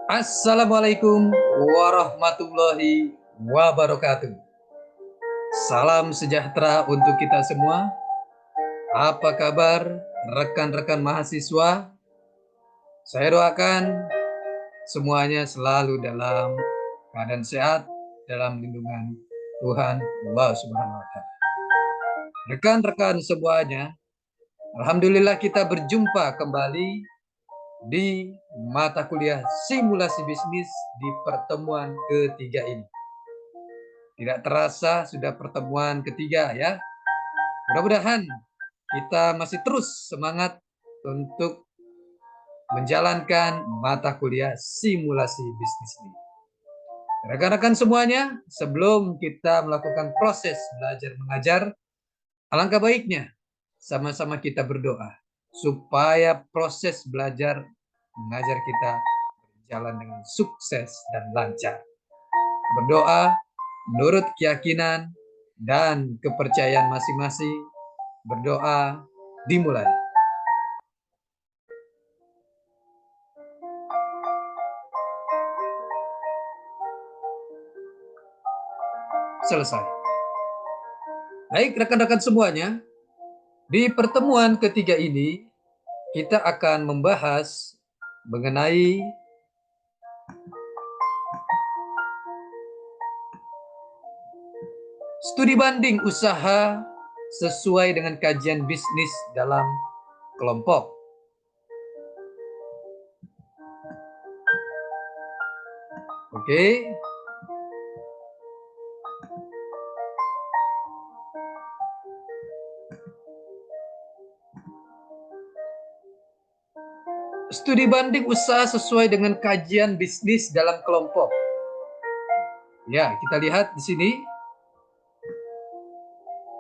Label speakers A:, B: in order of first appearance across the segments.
A: Assalamualaikum warahmatullahi wabarakatuh. Salam sejahtera untuk kita semua. Apa kabar rekan-rekan mahasiswa? Saya doakan semuanya selalu dalam keadaan sehat dalam lindungan Tuhan Allah Subhanahu wa taala. Rekan-rekan semuanya, alhamdulillah kita berjumpa kembali di mata kuliah simulasi bisnis di pertemuan ketiga ini. Tidak terasa sudah pertemuan ketiga ya. Mudah-mudahan kita masih terus semangat untuk menjalankan mata kuliah simulasi bisnis ini. Rekan-rekan semuanya, sebelum kita melakukan proses belajar mengajar, alangkah baiknya sama-sama kita berdoa supaya proses belajar mengajar kita berjalan dengan sukses dan lancar. Berdoa menurut keyakinan dan kepercayaan masing-masing. Berdoa dimulai. Selesai. Baik rekan-rekan semuanya, di pertemuan ketiga ini kita akan membahas mengenai studi banding usaha sesuai dengan kajian bisnis dalam kelompok. Oke. Studi banding usaha sesuai dengan kajian bisnis dalam kelompok. Ya, kita lihat di sini.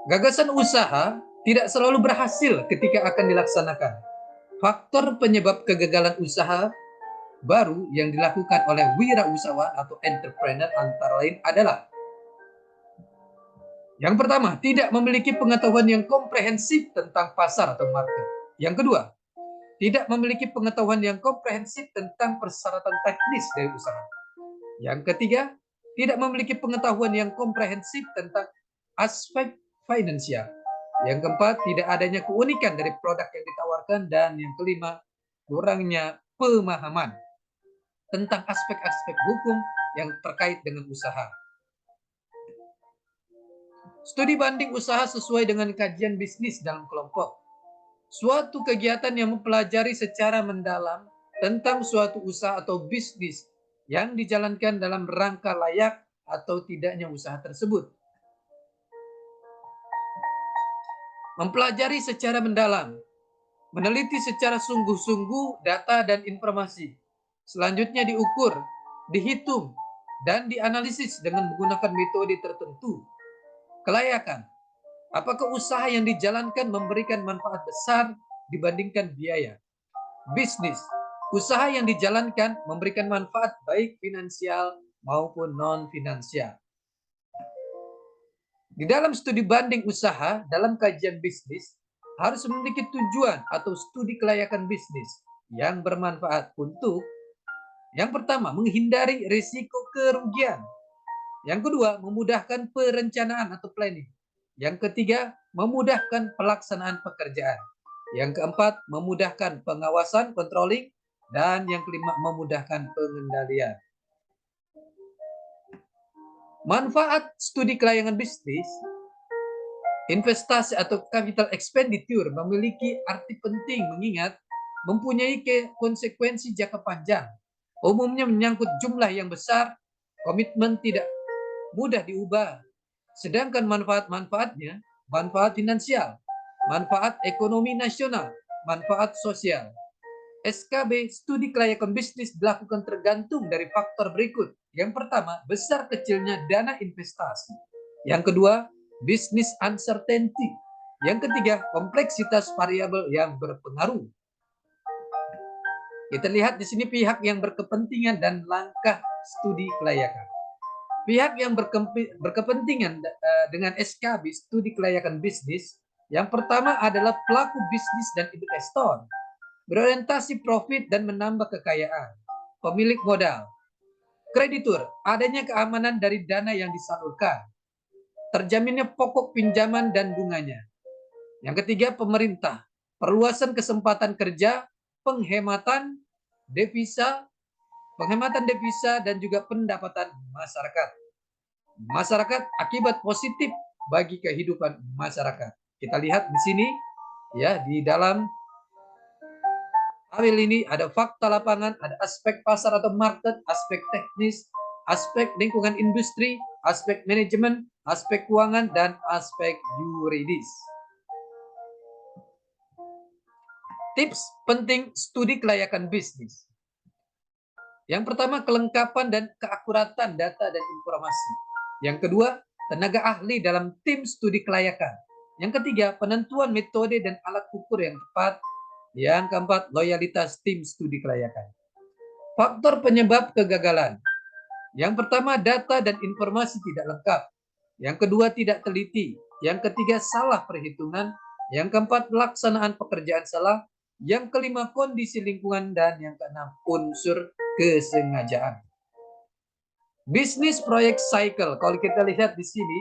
A: Gagasan usaha tidak selalu berhasil ketika akan dilaksanakan. Faktor penyebab kegagalan usaha baru yang dilakukan oleh wirausahawan atau entrepreneur antara lain adalah: yang pertama, tidak memiliki pengetahuan yang komprehensif tentang pasar atau market. Yang kedua, tidak memiliki pengetahuan yang komprehensif tentang persyaratan teknis dari usaha. Yang ketiga, tidak memiliki pengetahuan yang komprehensif tentang aspek finansial. Yang keempat, tidak adanya keunikan dari produk yang ditawarkan. Dan yang kelima, kurangnya pemahaman tentang aspek-aspek hukum yang terkait dengan usaha. Studi banding usaha sesuai dengan kajian bisnis dalam kelompok. Suatu kegiatan yang mempelajari secara mendalam tentang suatu usaha atau bisnis yang dijalankan dalam rangka layak atau tidaknya usaha tersebut. Mempelajari secara mendalam, meneliti secara sungguh-sungguh data dan informasi. Selanjutnya diukur, dihitung, dan dianalisis dengan menggunakan metode tertentu. Kelayakan. Apakah usaha yang dijalankan memberikan manfaat besar dibandingkan biaya? Bisnis. Usaha yang dijalankan memberikan manfaat baik finansial maupun non-finansial. Di dalam studi banding usaha dalam kajian bisnis harus memiliki tujuan atau studi kelayakan bisnis yang bermanfaat untuk: yang pertama, menghindari risiko kerugian. Yang kedua, memudahkan perencanaan atau planning. Yang ketiga, memudahkan pelaksanaan pekerjaan. Yang keempat, memudahkan pengawasan, controlling. Dan yang kelima, memudahkan pengendalian. Manfaat studi kelayakan bisnis: investasi atau capital expenditure memiliki arti penting mengingat mempunyai konsekuensi jangka panjang. Umumnya menyangkut jumlah yang besar, komitmen tidak mudah diubah. Sedangkan manfaat-manfaatnya, manfaat finansial, manfaat ekonomi nasional, manfaat sosial. SKB, studi kelayakan bisnis, dilakukan tergantung dari faktor berikut. Yang pertama, besar kecilnya dana investasi. Yang kedua, business uncertainty. Yang ketiga, kompleksitas variabel yang berpengaruh. Kita lihat di sini pihak yang berkepentingan dan langkah studi kelayakan. Pihak yang berkepentingan dengan SKB, studi kelayakan bisnis, yang pertama adalah pelaku bisnis dan investor, berorientasi profit dan menambah kekayaan. pemilik modal. Kreditur, adanya keamanan dari dana yang disalurkan. Terjaminnya pokok pinjaman dan bunganya. Yang ketiga, pemerintah. Perluasan kesempatan kerja, penghematan devisa, dan juga pendapatan masyarakat. Masyarakat akibat positif bagi kehidupan masyarakat. Kita lihat di sini ya, di dalam tabel ini ada fakta lapangan, ada aspek pasar atau market, aspek teknis, aspek lingkungan industri, aspek manajemen, aspek keuangan, dan aspek yuridis. Tips penting studi kelayakan bisnis. Yang pertama, kelengkapan dan keakuratan data dan informasi. Yang kedua, tenaga ahli dalam tim studi kelayakan. Yang ketiga, penentuan metode dan alat ukur yang tepat. Yang keempat, loyalitas tim studi kelayakan. Faktor penyebab kegagalan. Yang pertama, data dan informasi tidak lengkap. Yang kedua, tidak teliti. Yang ketiga, salah perhitungan. Yang keempat, pelaksanaan pekerjaan salah. Yang kelima, kondisi lingkungan. Dan yang keenam, unsur kesengajaan. Bisnis proyek cycle. Kalau kita lihat di sini,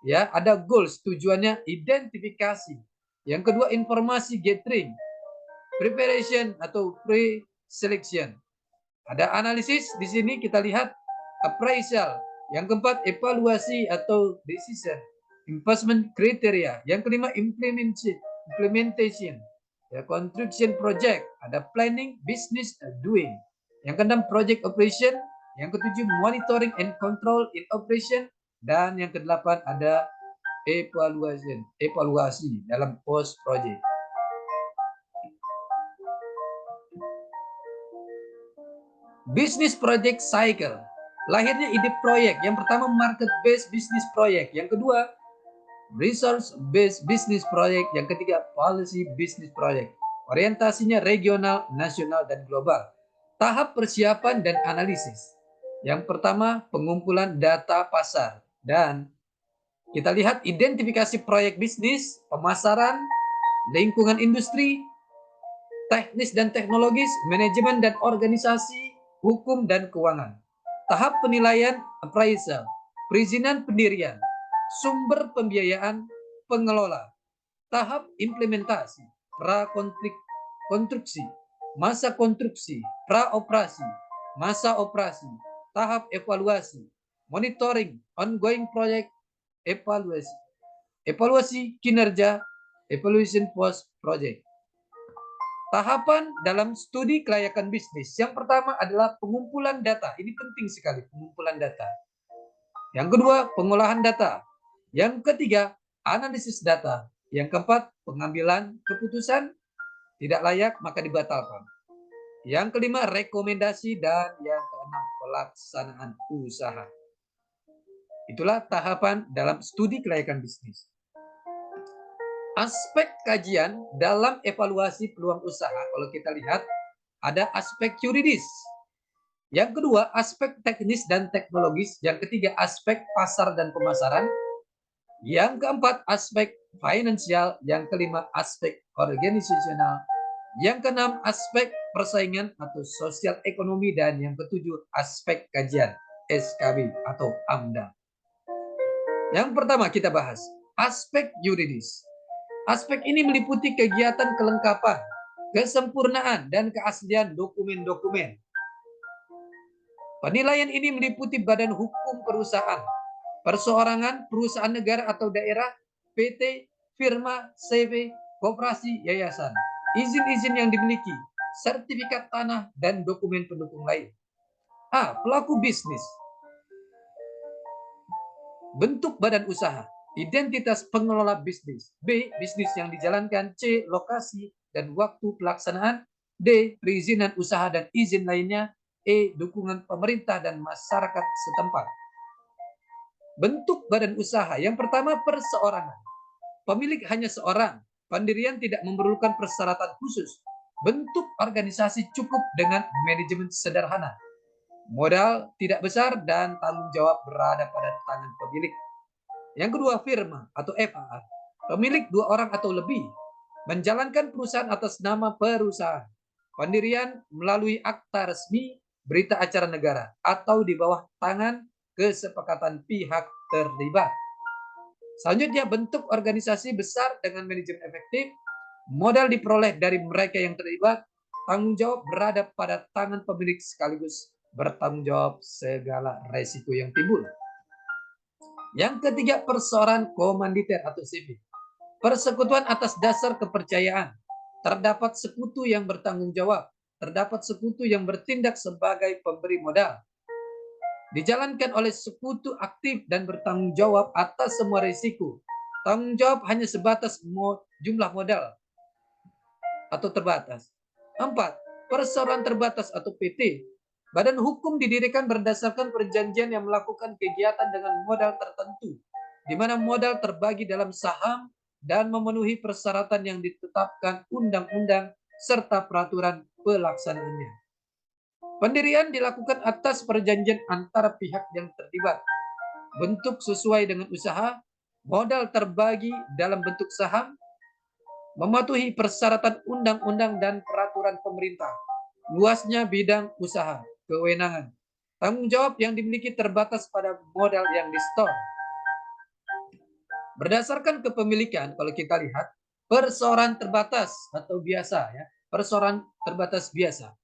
A: ya ada goals, tujuannya identifikasi. Yang kedua, informasi gathering, preparation atau pre-selection. Ada analisis di sini, kita lihat appraisal. Yang keempat, evaluasi atau decision, investment criteria. Yang kelima, implementation. Ya, construction project, ada planning, business doing. Yang keenam, project operation. Yang ketujuh, monitoring and control in operation. Dan yang kedelapan, ada evaluasi dalam post project. Business project cycle. Lahirnya ide proyek. Yang pertama, market based business project. Yang kedua, resource based business project. Yang ketiga, policy business project. Orientasinya regional, nasional, dan global. Tahap persiapan dan analisis. Yang pertama, pengumpulan data pasar. Dan kita lihat identifikasi proyek bisnis, pemasaran, lingkungan industri, teknis dan teknologis, manajemen dan organisasi, hukum dan keuangan. Tahap penilaian appraisal, perizinan pendirian, sumber pembiayaan, pengelola. Tahap implementasi, pra-konstruksi, masa konstruksi, pra-operasi, masa operasi. Tahap evaluasi, monitoring, ongoing project, evaluasi. Evaluasi kinerja, evaluation post project. Tahapan dalam studi kelayakan bisnis. Yang pertama adalah pengumpulan data. Ini penting sekali, pengumpulan data. Yang kedua, pengolahan data. Yang ketiga, analisis data. Yang keempat, pengambilan keputusan. Tidak layak, maka dibatalkan. Yang kelima, rekomendasi. Dan yang keenam, pelaksanaan usaha. Itulah tahapan dalam studi kelayakan bisnis. Aspek kajian dalam evaluasi peluang usaha, kalau kita lihat, ada aspek yuridis. Yang kedua, aspek teknis dan teknologis. Yang ketiga, aspek pasar dan pemasaran. Yang keempat, aspek finansial. Yang kelima, aspek organisasional. Yang keenam, aspek persaingan atau sosial ekonomi. Dan yang ketujuh, aspek kajian SKB atau AMDAL. Yang pertama kita bahas, aspek yuridis. Aspek ini meliputi kegiatan kelengkapan, kesempurnaan, dan keaslian dokumen-dokumen. Penilaian ini meliputi badan hukum perusahaan, perseorangan, perusahaan negara atau daerah, PT, firma, CV, koperasi, yayasan, izin-izin yang dimiliki, sertifikat tanah, dan dokumen pendukung lain. A. Pelaku bisnis. Bentuk badan usaha, identitas pengelola bisnis. B. Bisnis yang dijalankan. C. Lokasi dan waktu pelaksanaan. D. Perizinan usaha dan izin lainnya. E. Dukungan pemerintah dan masyarakat setempat. Bentuk badan usaha. Yang pertama, perseorangan. Pemilik hanya seorang. Pendirian tidak memerlukan persyaratan khusus. Bentuk organisasi cukup dengan manajemen sederhana. Modal tidak besar dan tanggung jawab berada pada tangan pemilik. Yang kedua, firma atau FA. Pemilik 2 orang atau lebih. Menjalankan perusahaan atas nama perusahaan. Pendirian melalui akta resmi. berita acara negara atau di bawah tangan kesepakatan pihak terlibat. Selanjutnya, bentuk organisasi besar dengan manajemen efektif, modal diperoleh dari mereka yang terlibat, tanggung jawab berada pada tangan pemilik sekaligus bertanggung jawab segala resiko yang timbul. Yang ketiga, perseorangan komanditer atau sipil. Persekutuan atas dasar kepercayaan. Terdapat sekutu yang bertanggung jawab. Terdapat sekutu yang bertindak sebagai pemberi modal. Dijalankan oleh sekutu aktif dan bertanggung jawab atas semua risiko. Tanggung jawab hanya sebatas jumlah modal atau terbatas. 4. Perseroan terbatas atau PT. Badan hukum didirikan berdasarkan perjanjian yang melakukan kegiatan dengan modal tertentu, di mana modal terbagi dalam saham dan memenuhi persyaratan yang ditetapkan undang-undang serta peraturan pelaksanaannya. Pendirian dilakukan atas perjanjian antara pihak yang terlibat. Bentuk sesuai dengan usaha, modal terbagi dalam bentuk saham, mematuhi persyaratan undang-undang dan peraturan pemerintah. Luasnya bidang usaha, kewenangan. Tanggung jawab yang dimiliki terbatas pada modal yang di-store. Berdasarkan kepemilikan, kalau kita lihat, perseorangan terbatas atau biasa, ya, perseorangan terbatas biasa.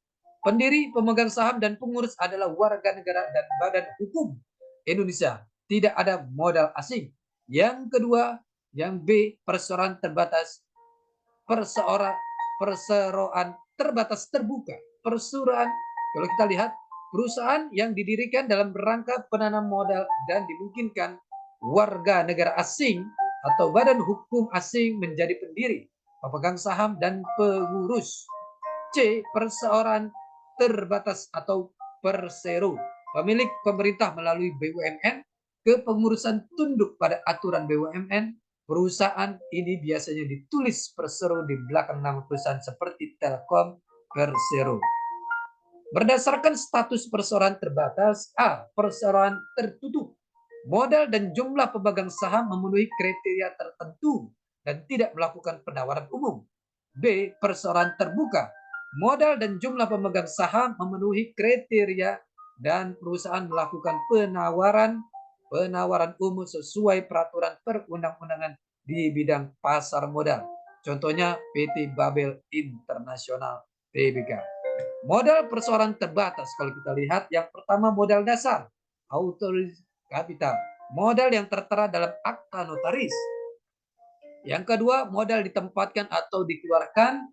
A: Pendiri, pemegang saham, dan pengurus adalah warga negara dan badan hukum Indonesia. Tidak ada modal asing. Yang kedua, yang B, perseroan terbatas. Perseroan terbatas terbuka. Perseroan, kalau kita lihat, perusahaan yang didirikan dalam rangka penanam modal dan dimungkinkan warga negara asing atau badan hukum asing menjadi pendiri, pemegang saham, dan pengurus. C. Perseorangan terbatas atau persero. Pemilik pemerintah melalui BUMN, kepengurusan tunduk pada aturan BUMN. Perusahaan ini biasanya ditulis persero di belakang nama perusahaan seperti Telkom Persero. Berdasarkan status perseroan terbatas, A. Perseroan tertutup. Modal dan jumlah pemegang saham memenuhi kriteria tertentu dan tidak melakukan penawaran umum. B. Perseroan terbuka. Modal dan jumlah pemegang saham memenuhi kriteria dan perusahaan melakukan penawaran umum sesuai peraturan perundang-undangan di bidang pasar modal. Contohnya PT Babel Internasional Tbk. Modal perseroan terbatas, kalau kita lihat, yang pertama modal dasar, authorized capital, modal yang tertera dalam akta notaris. Yang kedua, modal ditempatkan atau dikeluarkan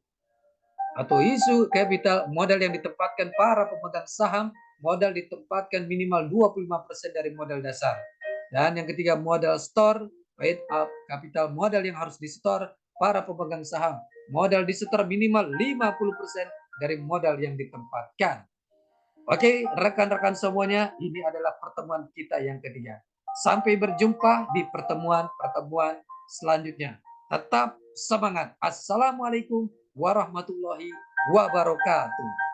A: atau isu capital, modal yang ditempatkan para pemegang saham, modal ditempatkan minimal 25% dari modal dasar. Dan yang ketiga, modal store, paid up capital, modal yang harus di-store para pemegang saham, modal di-store minimal 50% dari modal yang ditempatkan. Oke, rekan-rekan semuanya, ini adalah pertemuan kita yang ketiga. Sampai berjumpa di pertemuan-pertemuan selanjutnya. Tetap semangat. Assalamualaikum warahmatullahi wabarakatuh.